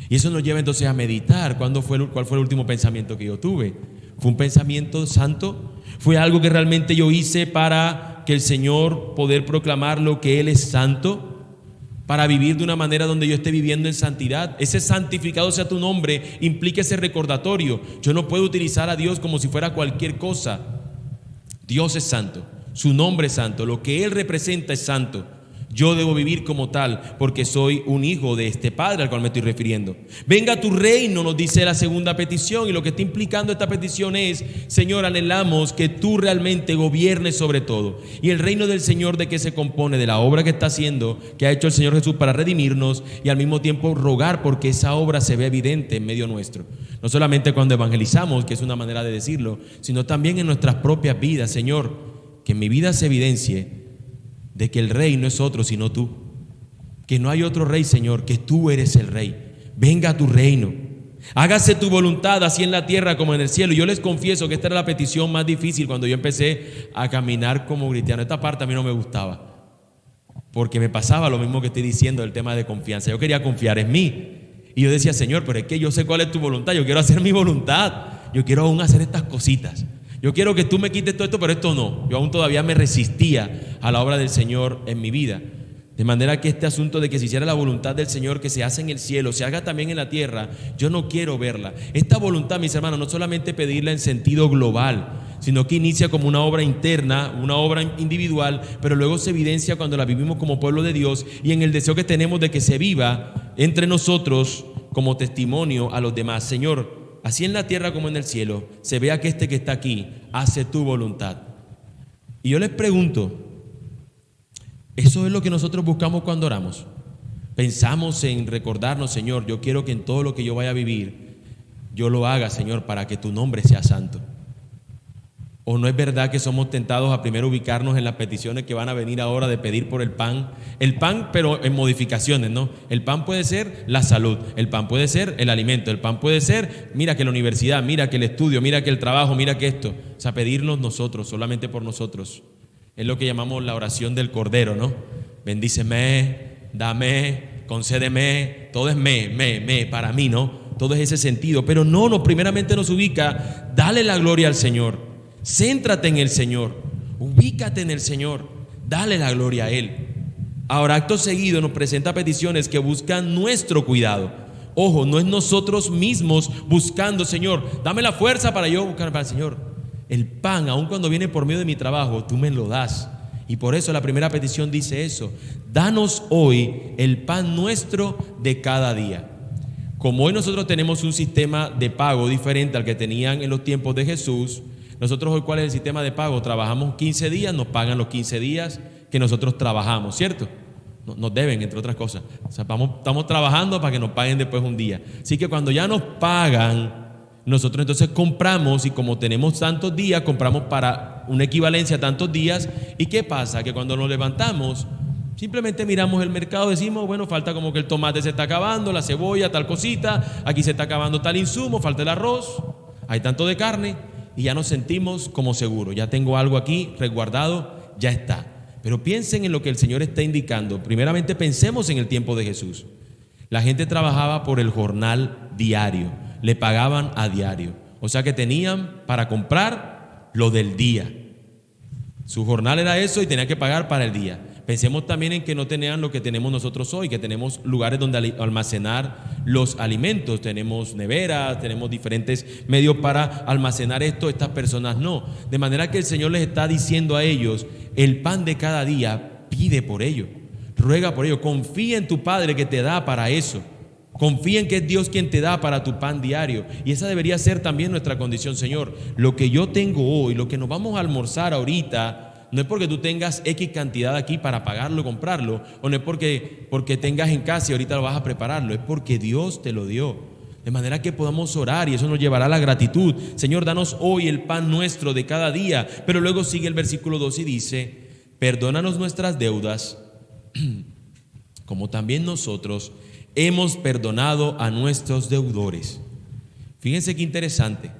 Y eso nos lleva entonces a meditar. ¿Cuál fue el último pensamiento que yo tuve? ¿Fue un pensamiento santo? ¿Fue algo que realmente yo hice para que el Señor poder proclamar lo que Él es santo? Para vivir de una manera donde yo esté viviendo en santidad. Ese santificado sea tu nombre implica ese recordatorio. Yo no puedo utilizar a Dios como si fuera cualquier cosa. Dios es santo, su nombre es santo, lo que Él representa es santo. Yo debo vivir como tal porque soy un hijo de este Padre al cual me estoy refiriendo. Venga tu reino, nos dice la segunda petición, y lo que está implicando esta petición es, Señor, anhelamos que tú realmente gobiernes sobre todo. Y el reino del Señor, ¿de qué se compone? De la obra que está haciendo, que ha hecho el Señor Jesús para redimirnos, y al mismo tiempo rogar porque esa obra se ve evidente en medio nuestro. No solamente cuando evangelizamos, que es una manera de decirlo, sino también en nuestras propias vidas. Señor, que en mi vida se evidencie de que el rey no es otro sino tú, que no hay otro rey, Señor, que tú eres el rey. Venga a tu reino, hágase tu voluntad así en la tierra como en el cielo. Yo les confieso que esta era la petición más difícil cuando yo empecé a caminar como cristiano. Esta parte a mí no me gustaba, porque me pasaba lo mismo que estoy diciendo del tema de confianza. Yo quería confiar en mí y yo decía, Señor, pero es que yo sé cuál es tu voluntad, yo quiero hacer mi voluntad, yo quiero aún hacer estas cositas. Yo quiero que tú me quites todo esto, pero esto no. Yo aún todavía me resistía a la obra del Señor en mi vida. De manera que este asunto de que se hiciera la voluntad del Señor que se hace en el cielo, se haga también en la tierra, yo no quiero verla. Esta voluntad, mis hermanos, no solamente pedirla en sentido global, sino que inicia como una obra interna, una obra individual, pero luego se evidencia cuando la vivimos como pueblo de Dios y en el deseo que tenemos de que se viva entre nosotros como testimonio a los demás. Señor, así en la tierra como en el cielo, se vea que este que está aquí hace tu voluntad. Y yo les pregunto, ¿eso es lo que nosotros buscamos cuando oramos? Pensamos en recordarnos, Señor, yo quiero que en todo lo que yo vaya a vivir, yo lo haga, Señor, para que tu nombre sea santo. ¿O no es verdad que somos tentados a primero ubicarnos en las peticiones que van a venir ahora de pedir por el pan? El pan, pero en modificaciones, ¿no? El pan puede ser la salud, el pan puede ser el alimento, el pan puede ser, mira que la universidad, mira que el estudio, mira que el trabajo, mira que esto. O sea, pedirnos nosotros, solamente por nosotros. Es lo que llamamos la oración del Cordero, ¿no? Bendíceme, dame, concédeme, todo es me, para mí, ¿no? Todo es ese sentido, pero no, primeramente nos ubica, dale la gloria al Señor. Céntrate en el Señor, ubícate en el Señor, dale la gloria a Él. Ahora, acto seguido nos presenta peticiones que buscan nuestro cuidado. Ojo, no es nosotros mismos buscando, Señor, dame la fuerza para yo buscar para el Señor. El pan, aun cuando viene por medio de mi trabajo, tú me lo das. Y por eso la primera petición dice eso: danos hoy el pan nuestro de cada día. Como hoy nosotros tenemos un sistema de pago diferente al que tenían en los tiempos de Jesús, nosotros hoy, ¿cuál es el sistema de pago? Trabajamos 15 días, nos pagan los 15 días que nosotros trabajamos, ¿cierto? Nos deben, entre otras cosas. O sea, estamos trabajando para que nos paguen después un día. Así que cuando ya nos pagan, nosotros entonces compramos, y como tenemos tantos días, compramos para una equivalencia a tantos días. ¿Y qué pasa? Que cuando nos levantamos, simplemente miramos el mercado, decimos, bueno, falta como que el tomate se está acabando, la cebolla, tal cosita, aquí se está acabando tal insumo, falta el arroz, hay tanto de carne, y ya nos sentimos como seguros, ya tengo algo aquí resguardado, ya está. Pero piensen en lo que el Señor está indicando. Primeramente pensemos en el tiempo de Jesús. La gente trabajaba por el jornal diario, le pagaban a diario, o sea que tenían para comprar lo del día. Su jornal era eso y tenían que pagar para el día. Pensemos también en que no tenían lo que tenemos nosotros hoy, que tenemos lugares donde almacenar los alimentos, tenemos neveras, tenemos diferentes medios para almacenar esto, estas personas no. De manera que el Señor les está diciendo a ellos, el pan de cada día, pide por ello, ruega por ello, confía en tu Padre que te da para eso. Confía en que es Dios quien te da para tu pan diario. Y esa debería ser también nuestra condición, Señor. Lo que yo tengo hoy, lo que nos vamos a almorzar ahorita, no es porque tú tengas X cantidad aquí para pagarlo, comprarlo, o no es porque tengas en casa y ahorita lo vas a prepararlo, es porque Dios te lo dio. De manera que podamos orar y eso nos llevará a la gratitud. Señor, danos hoy el pan nuestro de cada día. Pero luego sigue el versículo 2 y dice, perdónanos nuestras deudas, como también nosotros hemos perdonado a nuestros deudores. Fíjense qué interesante.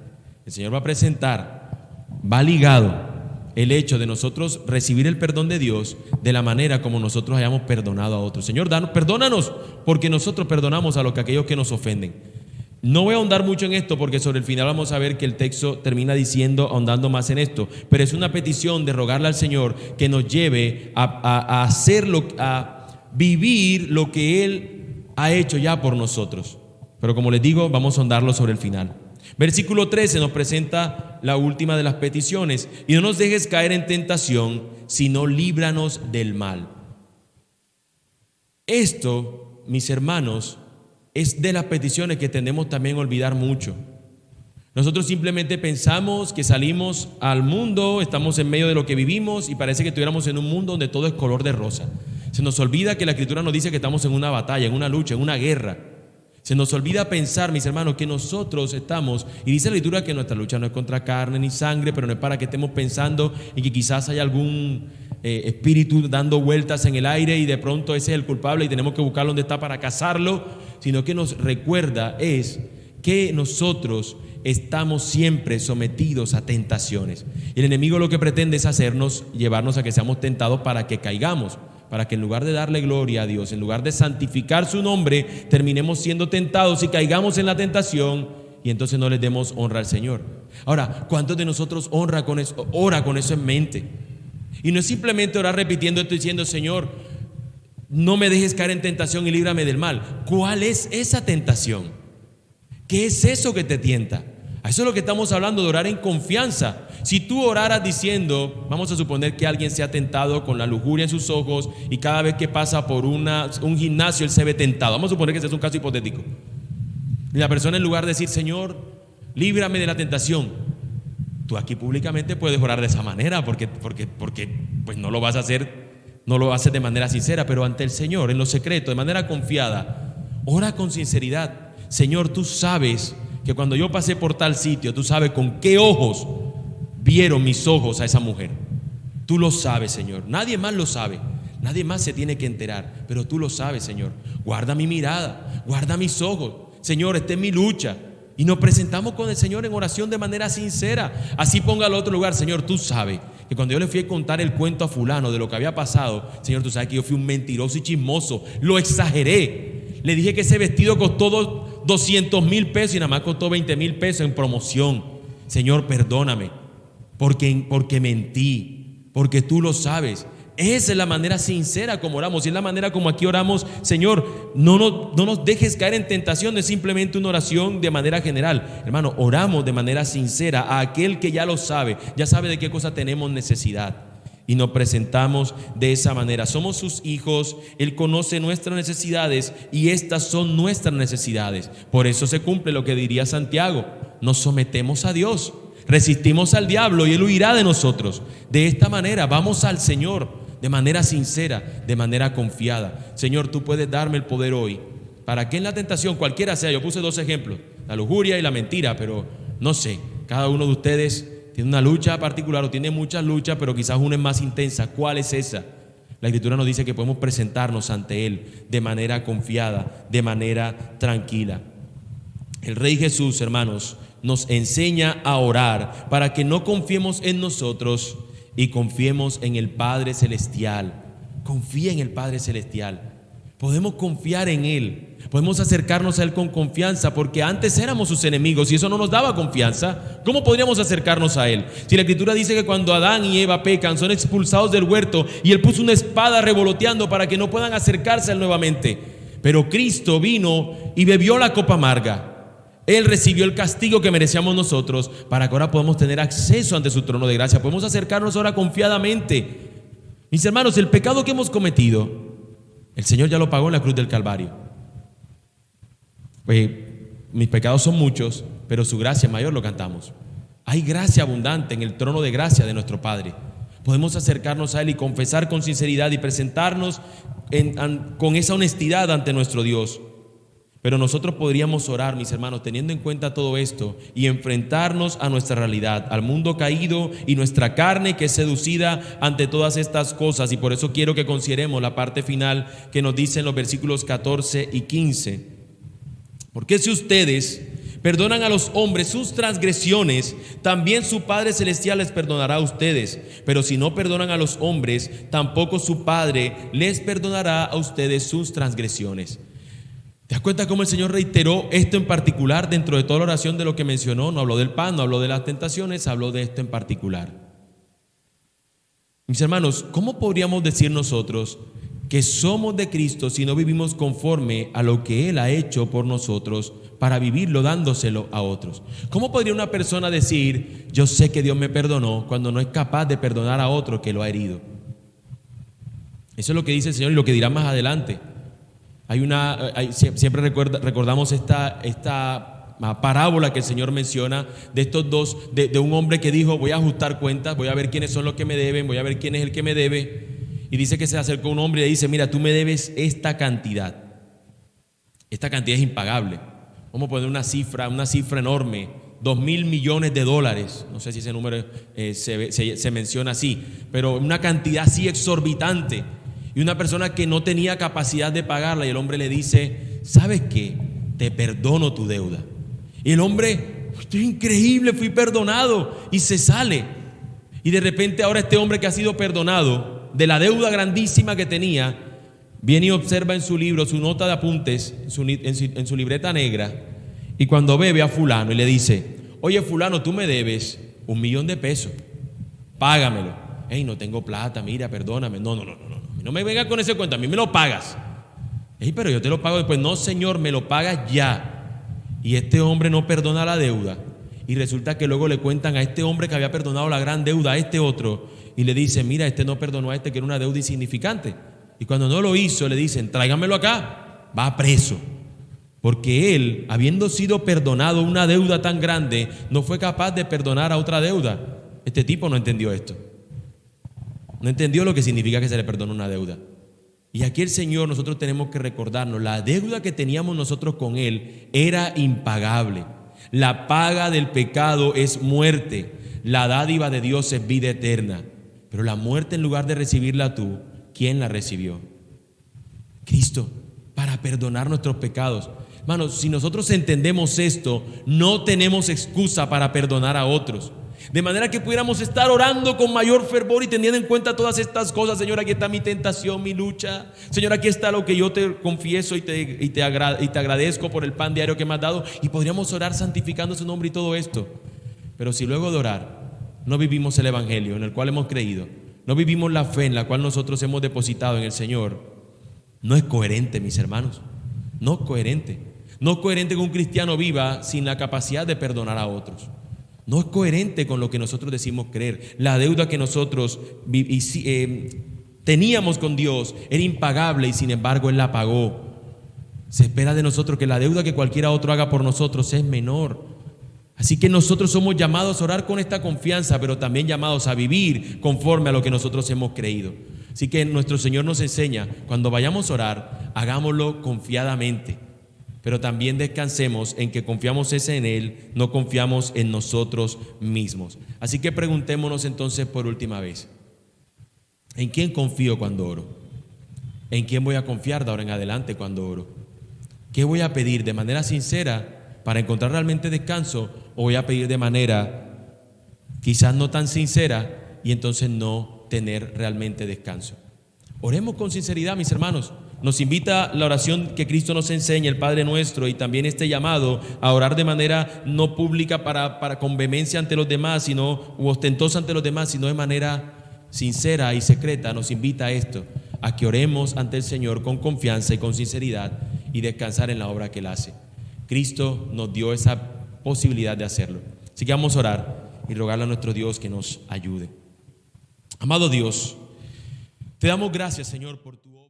El Señor va a presentar, va ligado el hecho de nosotros recibir el perdón de Dios de la manera como nosotros hayamos perdonado a otros. Señor, perdónanos porque nosotros perdonamos a aquellos que nos ofenden. No voy a ahondar mucho en esto porque sobre el final vamos a ver que el texto termina diciendo, ahondando más en esto, pero es una petición de rogarle al Señor que nos lleve a hacerlo, a vivir lo que Él ha hecho ya por nosotros. Pero como les digo, vamos a ahondarlo sobre el final. Versículo 13 nos presenta la última de las peticiones. Y no nos dejes caer en tentación, sino líbranos del mal. Esto, mis hermanos, es de las peticiones que tendemos también a olvidar mucho. Nosotros simplemente pensamos que salimos al mundo, estamos en medio de lo que vivimos y parece que estuviéramos en un mundo donde todo es color de rosa. Se nos olvida que la Escritura nos dice que estamos en una batalla, en una lucha, en una guerra. Se nos olvida pensar, mis hermanos, que nosotros estamos, y dice la Escritura que nuestra lucha no es contra carne ni sangre, pero no es para que estemos pensando en que quizás haya algún espíritu dando vueltas en el aire y de pronto ese es el culpable y tenemos que buscarlo donde está para cazarlo, sino que nos recuerda es que nosotros estamos siempre sometidos a tentaciones. Y el enemigo lo que pretende es llevarnos a que seamos tentados para que caigamos, para que en lugar de darle gloria a Dios, en lugar de santificar su nombre, terminemos siendo tentados y caigamos en la tentación y entonces no le demos honra al Señor. Ahora, ¿cuántos de nosotros ora con eso en mente? Y no es simplemente orar repitiendo esto diciendo, Señor, no me dejes caer en tentación y líbrame del mal. ¿Cuál es esa tentación? ¿Qué es eso que te tienta? A eso es lo que estamos hablando, de orar en confianza. Si tú oraras diciendo, vamos a suponer que alguien se ha tentado con la lujuria en sus ojos y cada vez que pasa por un gimnasio él se ve tentado. Vamos a suponer que ese es un caso hipotético. Y la persona, en lugar de decir, Señor, líbrame de la tentación, tú aquí públicamente puedes orar de esa manera porque pues no lo vas a hacer, no lo haces de manera sincera, pero ante el Señor, en lo secreto, de manera confiada, ora con sinceridad. Señor, tú sabes que cuando yo pasé por tal sitio, tú sabes con qué ojos vieron mis ojos a esa mujer. Tú lo sabes, Señor. Nadie más lo sabe. Nadie más se tiene que enterar, pero tú lo sabes, Señor. Guarda mi mirada, guarda mis ojos. Señor, esta es mi lucha. Y nos presentamos con el Señor en oración de manera sincera. Así ponga al otro lugar, Señor, tú sabes que cuando yo le fui a contar el cuento a fulano de lo que había pasado, Señor, tú sabes que yo fui un mentiroso y chismoso. Lo exageré. Le dije que ese vestido costó 200,000 pesos y nada más costó 20,000 pesos en promoción. Señor, perdóname porque mentí, porque tú lo sabes. Esa es la manera sincera como oramos, y es la manera como aquí oramos. Señor, no nos dejes caer en tentación. No es simplemente una oración de manera general. Hermano, oramos de manera sincera a aquel que ya lo sabe, ya sabe de qué cosa tenemos necesidad, y nos presentamos de esa manera. Somos sus hijos, Él conoce nuestras necesidades y estas son nuestras necesidades. Por eso se cumple lo que diría Santiago: nos sometemos a Dios, resistimos al diablo y Él huirá de nosotros. De esta manera vamos al Señor de manera sincera, de manera confiada. Señor, tú puedes darme el poder hoy para que en la tentación, cualquiera sea, yo puse 2 ejemplos, la lujuria y la mentira, pero No sé, cada uno de ustedes tiene una lucha particular o tiene muchas luchas, pero quizás una es más intensa. ¿Cuál es esa? La Escritura nos dice que podemos presentarnos ante Él de manera confiada, de manera tranquila. El Rey Jesús, hermanos, nos enseña a orar para que no confiemos en nosotros y confiemos en el Padre Celestial. Confía en el Padre Celestial. Podemos confiar en Él, podemos acercarnos a Él con confianza, porque antes éramos sus enemigos y eso no nos daba confianza. ¿Cómo podríamos acercarnos a Él? Si la Escritura dice que cuando Adán y Eva pecan, son expulsados del huerto y Él puso una espada revoloteando para que no puedan acercarse a Él nuevamente. Pero Cristo vino y bebió la copa amarga. Él recibió el castigo que merecíamos nosotros para que ahora podamos tener acceso ante su trono de gracia. Podemos acercarnos ahora confiadamente. Mis hermanos, el pecado que hemos cometido, el Señor ya lo pagó en la cruz del Calvario. Mis pecados son muchos, pero su gracia es mayor, lo cantamos. Hay gracia abundante en el trono de gracia de nuestro Padre. Podemos acercarnos a Él y confesar con sinceridad y presentarnos con esa honestidad ante nuestro Dios. Pero nosotros podríamos orar, mis hermanos, teniendo en cuenta todo esto y enfrentarnos a nuestra realidad, al mundo caído y nuestra carne que es seducida ante todas estas cosas. Y por eso quiero que consideremos la parte final que nos dice en los versículos 14 y 15. Porque si ustedes perdonan a los hombres sus transgresiones, también su Padre Celestial les perdonará a ustedes. Pero si no perdonan a los hombres, tampoco su Padre les perdonará a ustedes sus transgresiones. ¿Te das cuenta cómo el Señor reiteró esto en particular dentro de toda la oración de lo que mencionó? No habló del pan, no habló de las tentaciones, habló de esto en particular. Mis hermanos, ¿cómo podríamos decir nosotros que somos de Cristo si no vivimos conforme a lo que Él ha hecho por nosotros para vivirlo dándoselo a otros? ¿Cómo podría una persona decir, yo sé que Dios me perdonó, cuando no es capaz de perdonar a otro que lo ha herido? Eso es lo que dice el Señor y lo que dirá más adelante. Siempre recordamos esta parábola que el Señor menciona de estos dos, de un hombre que dijo, voy a ajustar cuentas, voy a ver quiénes son los que me deben, voy a ver quién es el que me debe. Y dice que se acercó un hombre y le dice, mira, tú me debes esta cantidad. Esta cantidad es impagable. Vamos a poner una cifra enorme, $2,000 millones. No sé si ese número se menciona así, pero una cantidad así exorbitante. Y una persona que no tenía capacidad de pagarla, y el hombre le dice, ¿sabes qué? Te perdono tu deuda. Y el hombre, esto es increíble, fui perdonado, y se sale. Y de repente ahora este hombre que ha sido perdonado de la deuda grandísima que tenía, viene y observa en su libro, su nota de apuntes, en su libreta negra, y cuando ve a fulano y le dice, oye fulano, tú me debes $1,000,000, págamelo. Hey, no tengo plata, mira, perdóname. No me vengas con ese cuento, a mí me lo pagas. Pero yo te lo pago después. No, señor, me lo pagas ya. Y este hombre no perdona la deuda. Y resulta que luego le cuentan a este hombre que había perdonado la gran deuda a este otro. Y le dicen, mira, este no perdonó a este que era una deuda insignificante. Y cuando no lo hizo, le dicen, tráigamelo acá. Va preso. Porque él, habiendo sido perdonado una deuda tan grande, no fue capaz de perdonar a otra deuda. Este tipo no entendió esto. No entendió lo que significa que se le perdona una deuda. Y aquí el Señor, nosotros tenemos que recordarnos, la deuda que teníamos nosotros con Él era impagable. La paga del pecado es muerte. La dádiva de Dios es vida eterna. Pero la muerte, en lugar de recibirla tú, ¿quién la recibió? Cristo, para perdonar nuestros pecados. Hermanos, si nosotros entendemos esto, no tenemos excusa para perdonar a otros. De manera que pudiéramos estar orando con mayor fervor y teniendo en cuenta todas estas cosas. Señor, aquí está mi tentación, mi lucha. Señor, aquí está lo que yo te confieso y te agradezco por el pan diario que me has dado. Y podríamos orar santificando su nombre y todo esto. Pero si luego de orar no vivimos el evangelio en el cual hemos creído, no vivimos la fe en la cual nosotros hemos depositado en el Señor, no es coherente, mis hermanos. No es coherente. No es coherente que un cristiano viva sin la capacidad de perdonar a otros. No es coherente con lo que nosotros decimos creer. La deuda que nosotros teníamos con Dios era impagable y sin embargo Él la pagó. Se espera de nosotros que la deuda que cualquiera otro haga por nosotros es menor. Así que nosotros somos llamados a orar con esta confianza, pero también llamados a vivir conforme a lo que nosotros hemos creído. Así que nuestro Señor nos enseña, cuando vayamos a orar, hagámoslo confiadamente. pero también descansemos en que confiamos en Él, no confiamos en nosotros mismos. Así que preguntémonos entonces por última vez, ¿en quién confío cuando oro? ¿En quién voy a confiar de ahora en adelante cuando oro? ¿Qué voy a pedir de manera sincera para encontrar realmente descanso? ¿O voy a pedir de manera quizás no tan sincera y entonces no tener realmente descanso? Oremos con sinceridad, mis hermanos. Nos invita la oración que Cristo nos enseña, el Padre Nuestro, y también este llamado a orar de manera no pública con vehemencia ante los demás, u ostentosa ante los demás, sino de manera sincera y secreta. Nos invita a esto, a que oremos ante el Señor con confianza y con sinceridad y descansar en la obra que Él hace. Cristo nos dio esa posibilidad de hacerlo. Así que vamos a orar y rogarle a nuestro Dios que nos ayude. Amado Dios, te damos gracias, Señor, por tu obra.